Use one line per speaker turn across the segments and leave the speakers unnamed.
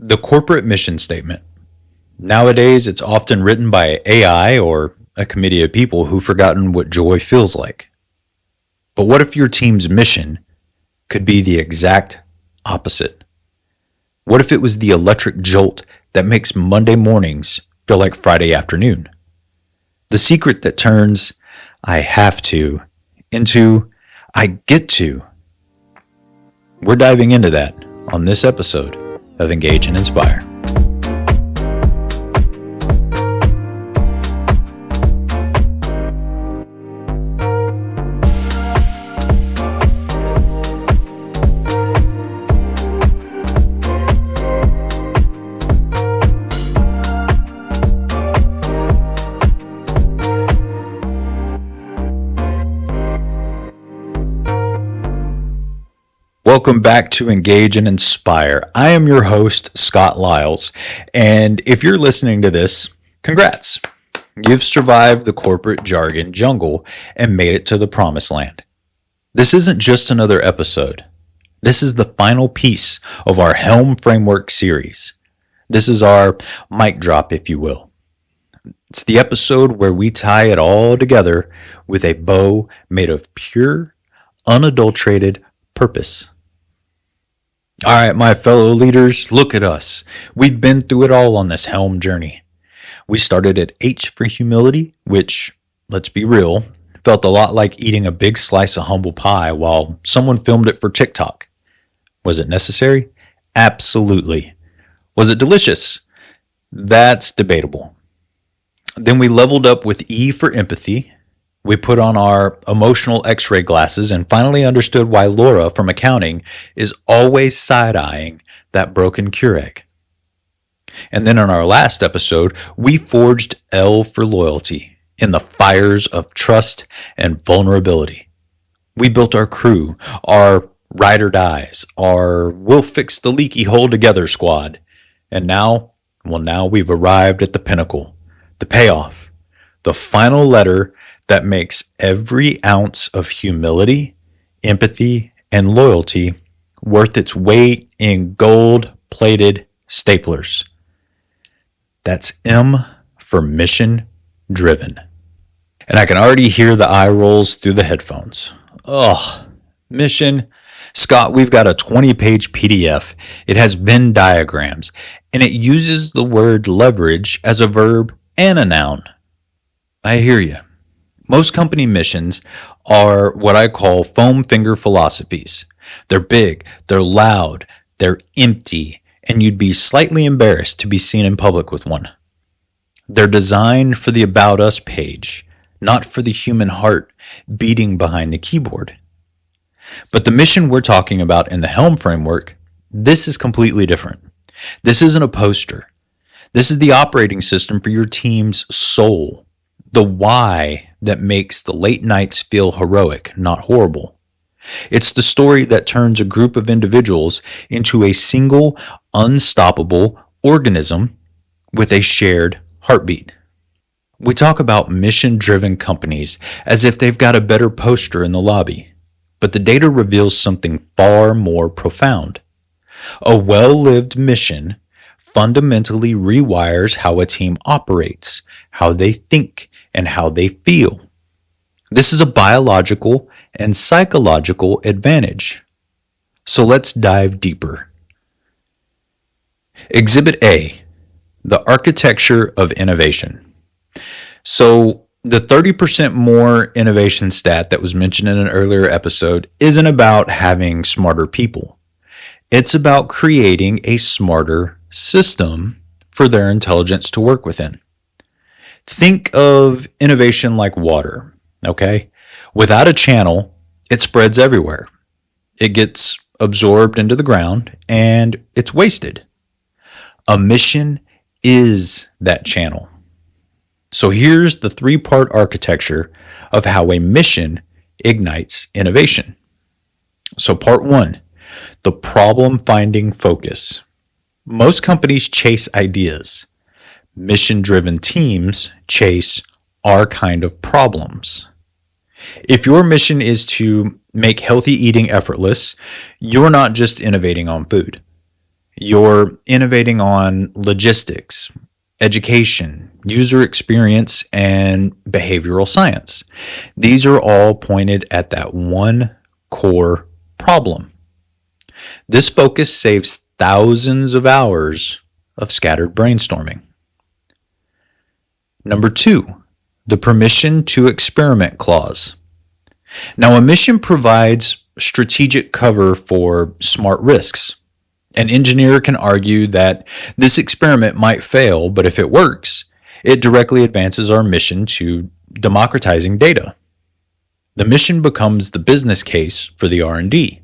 The corporate mission statement. Nowadays, it's often written by AI or a committee of people who've forgotten what joy feels like. But what if your team's mission could be the exact opposite? What if it was the electric jolt that makes Monday mornings feel like Friday afternoon? The secret that turns "I have to" into "I get to." We're diving into that on this episode of Engage and Inspire. Welcome back to Engage and Inspire. I am your host, Scott Liles, and if you're listening to this, congrats. You've survived the corporate jargon jungle and made it to the promised land. This isn't just another episode. This is the final piece of our HELM framework series. This is our mic drop, if you will. It's the episode where we tie it all together with a bow made of pure, unadulterated purpose. All right, my fellow leaders, look at us. We've been through it all on this HELM journey. We started at H for humility, which, let's be real, felt a lot like eating a big slice of humble pie while someone filmed it for TikTok. Was it necessary? Absolutely. Was it delicious? That's debatable. Then we leveled up with E for empathy. We put on our emotional x-ray glasses and finally understood why Laura from accounting is always side-eyeing that broken Keurig. And then in our last episode, we forged L for loyalty in the fires of trust and vulnerability. We built our crew, our ride or dies, our we'll fix the leaky hole together squad. And now we've arrived at the pinnacle, the payoff, the final letter that makes every ounce of humility, empathy, and loyalty worth its weight in gold-plated staplers. That's M for mission driven. And I can already hear the eye rolls through the headphones. Ugh, mission. Scott, we've got a 20-page PDF. It has Venn diagrams, and it uses the word leverage as a verb and a noun. I hear you. Most company missions are what I call foam finger philosophies. They're big, they're loud, they're empty, and you'd be slightly embarrassed to be seen in public with one. They're designed for the About Us page, not for the human heart beating behind the keyboard. But the mission we're talking about in the HELM framework, this is completely different. This isn't a poster. This is the operating system for your team's soul. The why that makes the late nights feel heroic, not horrible. It's the story that turns a group of individuals into a single, unstoppable organism with a shared heartbeat. We talk about mission-driven companies as if they've got a better poster in the lobby, but the data reveals something far more profound. A well-lived mission fundamentally rewires how a team operates, how they think, and how they feel. This is a biological and psychological advantage. So let's dive deeper. Exhibit A, the architecture of innovation. So the 30% more innovation stat that was mentioned in an earlier episode isn't about having smarter people. It's about creating a smarter system for their intelligence to work within. Think of innovation like water, okay? Without a channel, it spreads everywhere. It gets absorbed into the ground and it's wasted. A mission is that channel. So here's the three-part architecture of how a mission ignites innovation. So part one, the problem-finding focus. Most companies chase ideas. Mission-driven teams chase our kind of problems. If your mission is to make healthy eating effortless, you're not just innovating on food. You're innovating on logistics, education, user experience, and behavioral science. These are all pointed at that one core problem. This focus saves thousands of hours of scattered brainstorming. Number 2, the permission to experiment clause. Now, a mission provides strategic cover for smart risks. An engineer can argue that this experiment might fail, but if it works, it directly advances our mission to democratizing data. The mission becomes the business case for the R&D.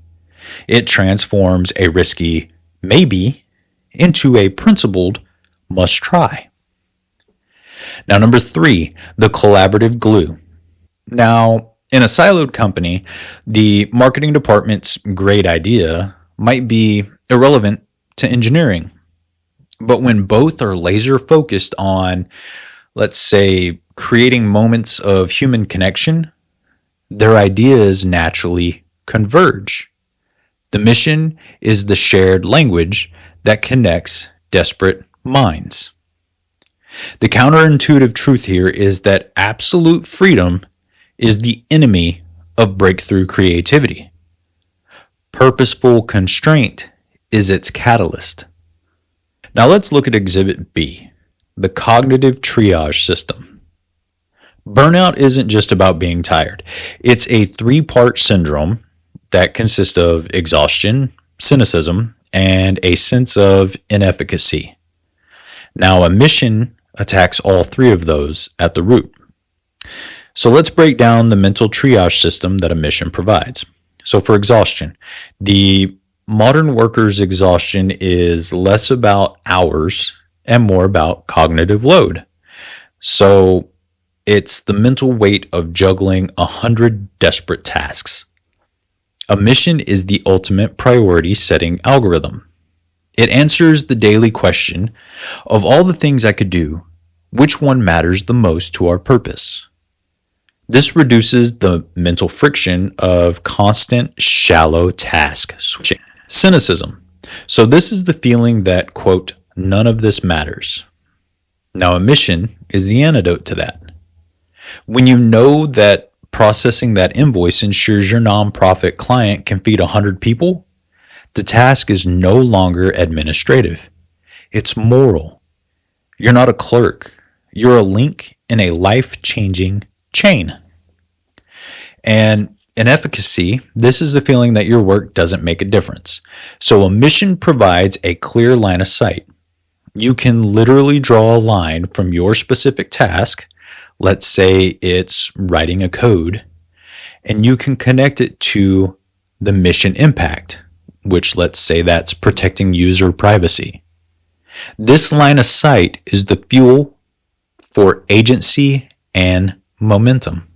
It transforms a risky maybe into a principled must try. Now, number 3, the collaborative glue. Now, in a siloed company, the marketing department's great idea might be irrelevant to engineering. But when both are laser focused on, let's say, creating moments of human connection, their ideas naturally converge. The mission is the shared language that connects desperate minds. The counterintuitive truth here is that absolute freedom is the enemy of breakthrough creativity. Purposeful constraint is its catalyst. Now let's look at Exhibit B, the cognitive triage system. Burnout isn't just about being tired. It's a 3-part syndrome that consists of exhaustion, cynicism, and a sense of inefficacy. Now, a mission attacks all 3 of those at the root. So let's break down the mental triage system that a mission provides. So for exhaustion, the modern worker's exhaustion is less about hours and more about cognitive load. So it's the mental weight of juggling 100 desperate tasks. A mission is the ultimate priority setting algorithm. It answers the daily question, of all the things I could do, which one matters the most to our purpose? This reduces the mental friction of constant, shallow task switching. Cynicism. So this is the feeling that, quote, none of this matters. Now, a mission is the antidote to that. When you know that processing that invoice ensures your nonprofit client can feed 100 people, the task is no longer administrative. It's moral. You're not a clerk. You're a link in a life-changing chain. And in efficacy, this is the feeling that your work doesn't make a difference. So a mission provides a clear line of sight. You can literally draw a line from your specific task. Let's say it's writing a code, and you can connect it to the mission impact, which let's say that's protecting user privacy. This line of sight is the fuel for agency and momentum.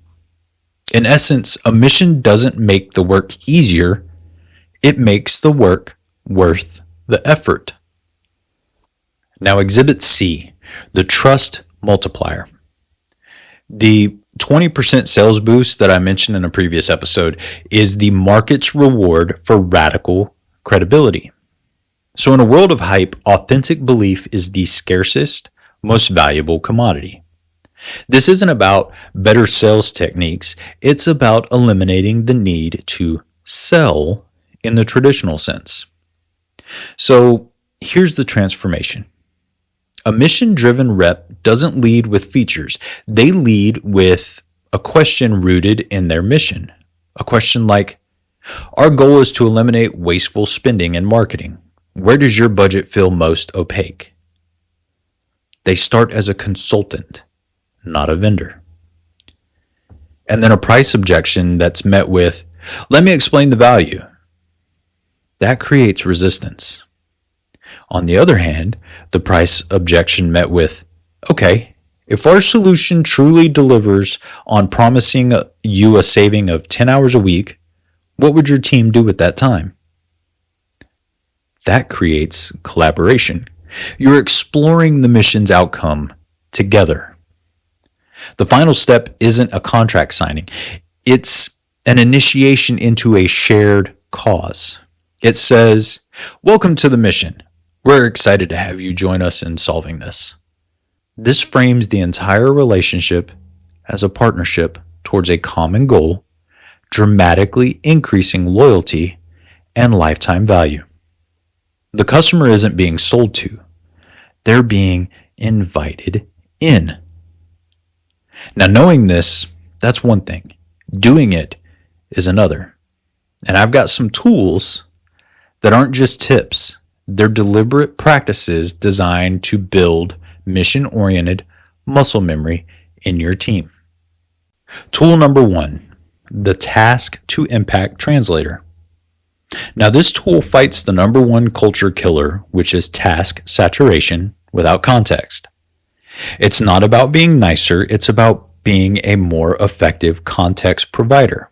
In essence, a mission doesn't make the work easier, it makes the work worth the effort. Now, Exhibit C, the trust multiplier. The 20% sales boost that I mentioned in a previous episode is the market's reward for radical credibility. So in a world of hype, authentic belief is the scarcest, most valuable commodity. This isn't about better sales techniques. It's about eliminating the need to sell in the traditional sense. So here's the transformation. A mission-driven rep doesn't lead with features. They lead with a question rooted in their mission. A question like, our goal is to eliminate wasteful spending in marketing. Where does your budget feel most opaque? They start as a consultant, not a vendor. And then a price objection that's met with, let me explain the value. That creates resistance. On the other hand, the price objection met with, okay, if our solution truly delivers on promising you a saving of 10 hours a week, what would your team do at that time? That creates collaboration. You're exploring the mission's outcome together. The final step isn't a contract signing. It's an initiation into a shared cause. It says, welcome to the mission. We're excited to have you join us in solving this. This frames the entire relationship as a partnership towards a common goal, dramatically increasing loyalty and lifetime value. The customer isn't being sold to, they're being invited in. Now, knowing this, that's one thing. Doing it is another. And I've got some tools that aren't just tips. They're deliberate practices designed to build mission-oriented muscle memory in your team. Tool number 1, the task to impact translator. Now, this tool fights the number one culture killer, which is task saturation without context. It's not about being nicer, it's about being a more effective context provider.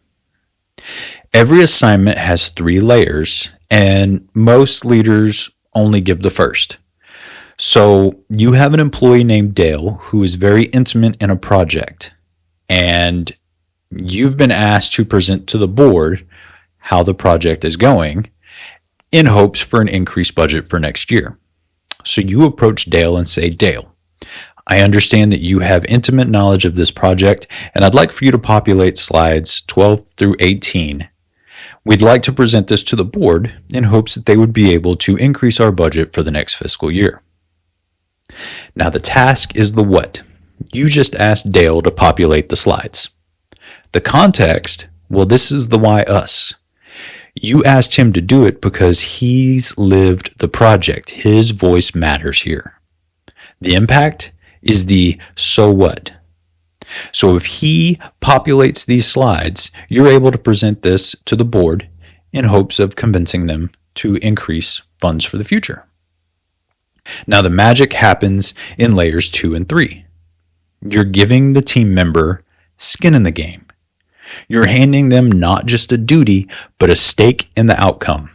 Every assignment has 3 layers, and most leaders only give the first. So you have an employee named Dale who is very intimate in a project, and you've been asked to present to the board how the project is going in hopes for an increased budget for next year. So you approach Dale and say, Dale, I understand that you have intimate knowledge of this project, and I'd like for you to populate slides 12 through 18. We'd like to present this to the board in hopes that they would be able to increase our budget for the next fiscal year. Now, the task is the what. You just asked Dale to populate the slides. The context, well, this is the why us. You asked him to do it because he's lived the project. His voice matters here. The impact is the so what. So if he populates these slides, you're able to present this to the board in hopes of convincing them to increase funds for the future. Now, the magic happens in layers 2 and 3. You're giving the team member skin in the game. You're handing them not just a duty, but a stake in the outcome.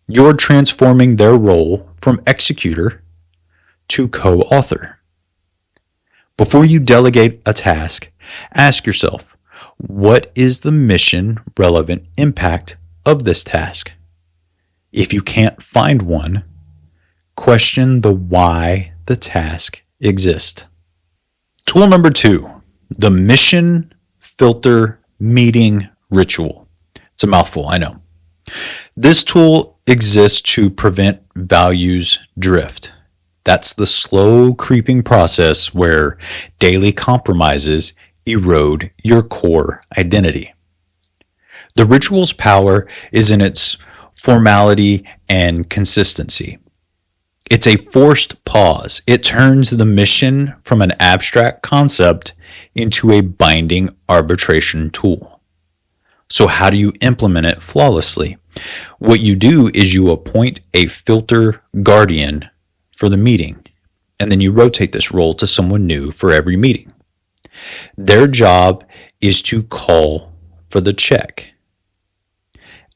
You're transforming their role from executor to co-author. Before you delegate a task, ask yourself, what is the mission relevant impact of this task? If you can't find one, question the why the task exists. Tool number 2, the mission filter meeting ritual. It's a mouthful, I know. This tool exists to prevent values drift. That's the slow creeping process where daily compromises erode your core identity. The ritual's power is in its formality and consistency. It's a forced pause. It turns the mission from an abstract concept into a binding arbitration tool. So how do you implement it flawlessly? What you do is you appoint a filter guardian for the meeting, and then you rotate this role to someone new for every meeting. Their job is to call for the check.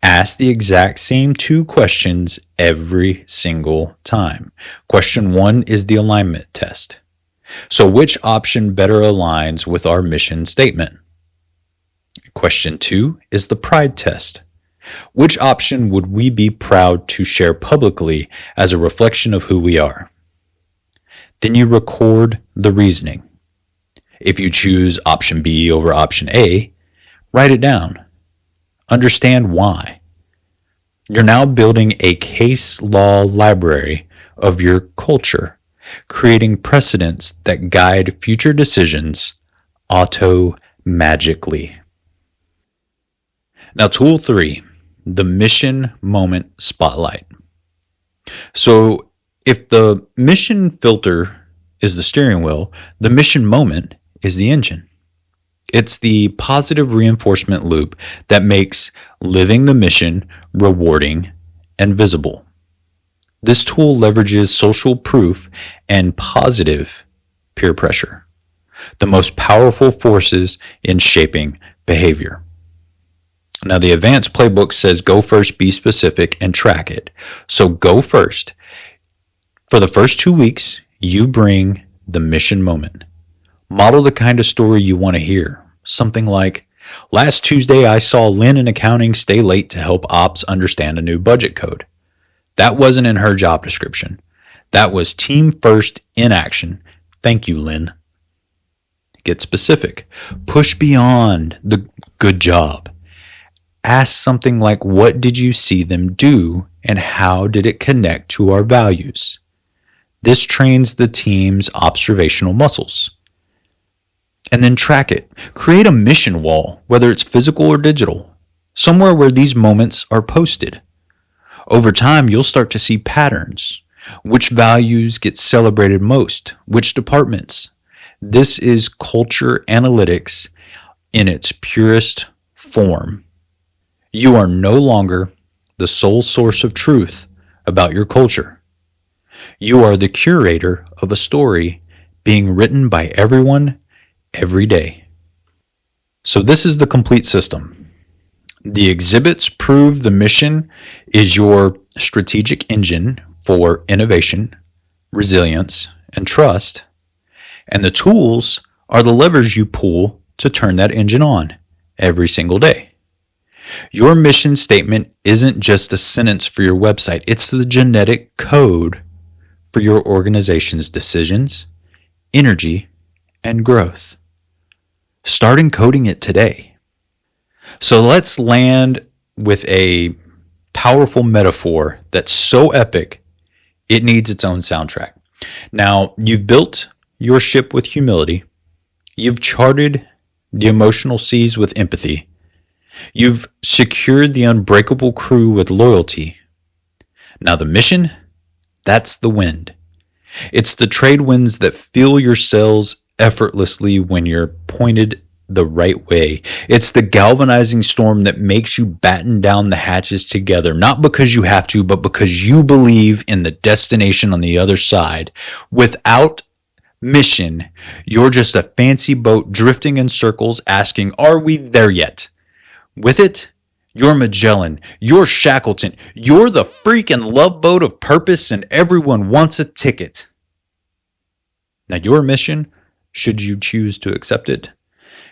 Ask the exact same 2 questions every single time. Question 1 is the alignment test. So which option better aligns with our mission statement? Question 2 is the pride test. Which option would we be proud to share publicly as a reflection of who we are? Then you record the reasoning. If you choose option B over option A, write it down. Understand why. You're now building a case law library of your culture, creating precedents that guide future decisions auto-magically. Now, tool 3, the mission moment spotlight. So if the mission filter is the steering wheel, the mission moment is the engine. It's the positive reinforcement loop that makes living the mission rewarding and visible. This tool leverages social proof and positive peer pressure, the most powerful forces in shaping behavior. Now, the advanced playbook says go first, be specific, and track it. So go first. For the first 2 weeks, you bring the mission moment. Model the kind of story you want to hear. Something like, last Tuesday I saw Lynn in accounting stay late to help ops understand a new budget code. That wasn't in her job description. That was team first in action. Thank you, Lynn. Get specific. Push beyond the good job. Ask something like, what did you see them do and how did it connect to our values? This trains the team's observational muscles. And then track it. Create a mission wall, whether it's physical or digital, somewhere where these moments are posted. Over time, you'll start to see patterns. Which values get celebrated most? Which departments? This is culture analytics in its purest form. You are no longer the sole source of truth about your culture. You are the curator of a story being written by everyone every day. So this is the complete system. The exhibits prove the mission is your strategic engine for innovation, resilience, and trust. And the tools are the levers you pull to turn that engine on every single day. Your mission statement isn't just a sentence for your website. It's the genetic code for your organization's decisions, energy, and growth. Start encoding it today. So let's land with a powerful metaphor that's so epic, it needs its own soundtrack. Now, you've built your ship with humility. You've charted the emotional seas with empathy. You've secured the unbreakable crew with loyalty. Now the mission, that's the wind. It's the trade winds that fill your sails effortlessly when you're pointed the right way. It's the galvanizing storm that makes you batten down the hatches together, not because you have to, but because you believe in the destination on the other side. Without mission, you're just a fancy boat drifting in circles asking, are we there yet? With it, you're Magellan, you're Shackleton, you're the freaking love boat of purpose and everyone wants a ticket. Now your mission, should you choose to accept it,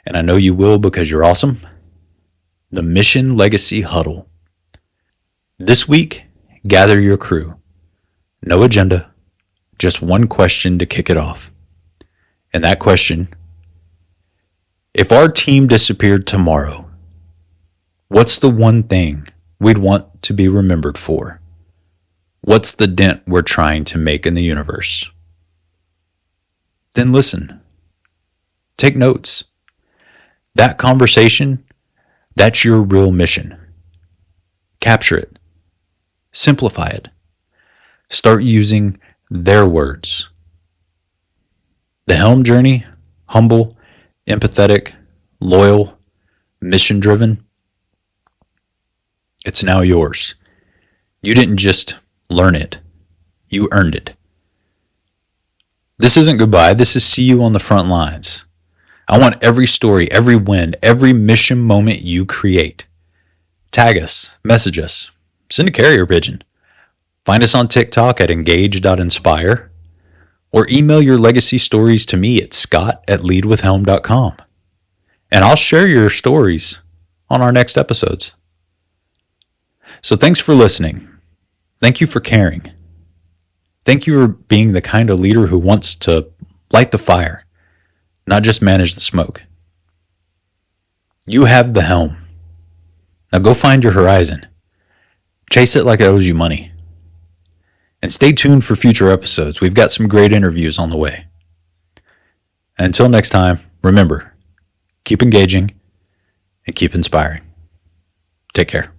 and I know you will because you're awesome, the Mission Legacy Huddle. This week, gather your crew. No agenda, just one question to kick it off. And that question, if our team disappeared tomorrow, what's the one thing we'd want to be remembered for? What's the dent we're trying to make in the universe? Then listen. Take notes. That conversation, that's your real mission. Capture it. Simplify it. Start using their words. The HELM journey, humble, empathetic, loyal, mission-driven, it's now yours. You didn't just learn it. You earned it. This isn't goodbye. This is see you on the front lines. I want every story, every win, every mission moment you create. Tag us, message us, send a carrier pigeon. Find us on TikTok at engage.inspire or email your legacy stories to me at scott@leadwithhelm.com. And I'll share your stories on our next episodes. So thanks for listening. Thank you for caring. Thank you for being the kind of leader who wants to light the fire, not just manage the smoke. You have the helm. Now go find your horizon. Chase it like it owes you money. And stay tuned for future episodes. We've got some great interviews on the way. Until next time, remember, keep engaging and keep inspiring. Take care.